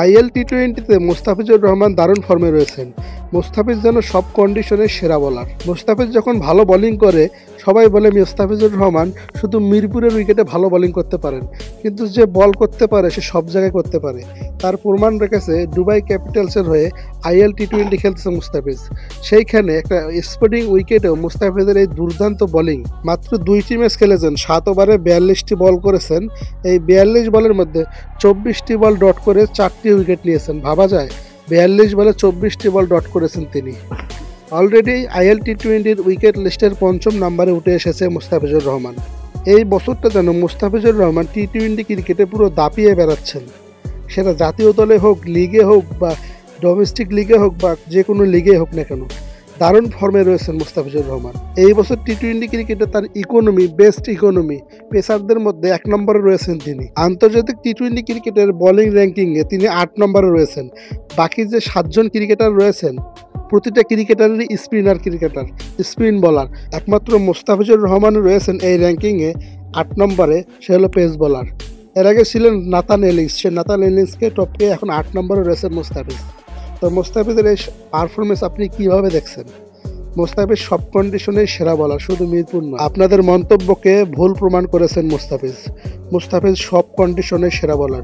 IL টি-20তে Mustafizur Rahman দারুণ ফর্মে রয়েছেন। মুস্তাফিজ যেন সব কন্ডিশনের সেরা বোলার। মুস্তাফিজ যখন ভালো বোলিং করে সবাই বলে মুস্তাফিজুর রহমান শুধু মিরপুরের উইকেটে ভালো বোলিং করতে পারেন, কিন্তু যে বল করতে পারে সে সব জায়গায় করতে পারে। তার প্রমাণ রেখেছে দুবাই ক্যাপিটালসের হয়ে আইএল টি-20 খেলতেছে মুস্তাফিজ। সেইখানে একটা স্পিডিং উইকেটেও মুস্তাফিজের এই দুর্দান্ত বোলিং। মাত্র 2টি ম্যাচ খেলেছেন, 7 ওভারে 42টি বল করেছেন। এই 42 বলের মধ্যে 24টি বল ডট করে 4টি উইকেট নিয়েছেন। ভাবা যায় 42 বলে 24টি বল ডট করেছেন তিনি। অলরেডি আইএল টি-20-র উইকেট লিস্টের 5ম নম্বরে উঠে এসেছে মুস্তাফিজুর রহমান। এই বছরটা যেন মুস্তাফিজুর রহমান টি-20 ক্রিকেটে পুরো দাপিয়ে বেড়াচ্ছেন। সেটা জাতীয় দলে হোক, লিগে হোক, বা ডোমেস্টিক লিগে হোক, বা যে কোনো লিগে হোক না কেন, দারুণ ফর্মে রয়েছেন মুস্তাফিজুর রহমান। এই বছর টি-20 ক্রিকেটে তার ইকোনমি, বেস্ট ইকোনমি, পেসারদের মধ্যে 1 নম্বরে রয়েছেন তিনি। আন্তর্জাতিক টি-20 ক্রিকেটের বোলিং র্যাঙ্কিংয়ে তিনি 8 নম্বরে রয়েছেন। বাকি যে 7 জন ক্রিকেটার রয়েছেন, প্রতিটা ক্রিকেটারেরই স্পিন বোলার। একমাত্র মুস্তাফিজুর রহমান রয়েছেন এই র্যাঙ্কিংয়ে 8 নম্বরে, সে হলো পেস বোলার। এর আগে ছিলেন নাথান এলিংস, সে নাথান এলিংসকে টপকে এখন 8 নম্বরে রয়েছেন মুস্তাফিজ। তো মুস্তাফিজের এই পারফরমেন্স আপনি কিভাবে দেখছেন? মুস্তাফিজ সব কন্ডিশনেই সেরা বলার, শুধু মিরপুর নয়। আপনাদের মন্তব্যকে ভুল প্রমাণ করেছেন মুস্তাফিজ সব কন্ডিশনে সেরা বলার।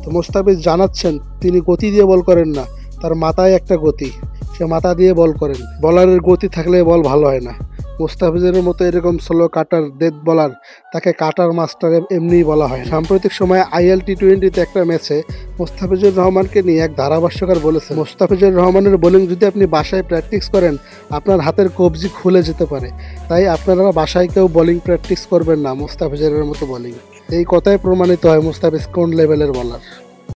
তো মুস্তাফিজ জানাচ্ছেন তিনি গতি দিয়ে বল করেন না, তার মাথায় একটা গতি, সে মাথা দিয়ে বল করেন। বলারের গতি থাকলে বল ভালো হয় না। মুস্তাফিজের মতো এরকম স্লো কাটার ডেথ বলার, তাকে কাটার মাস্টার এমনিই বলা হয়। সাম্প্রতিক সময়ে আইএল টি-20তে একটা ম্যাচে মুস্তাফিজুর রহমানকে নিয়ে এক ধারাভাষ্যকার বলেছে, মুস্তাফিজুর রহমানের বোলিং যদি আপনি বাসায় প্র্যাকটিস করেন আপনার হাতের কবজি খুলে যেতে পারে। তাই আপনারা বাসায় কেউ বোলিং প্র্যাকটিস করবেন না মুস্তাফিজের মতো বোলিং। এই কথায় প্রমাণিত হয় মুস্তাফিজ কোন লেভেলের বলার।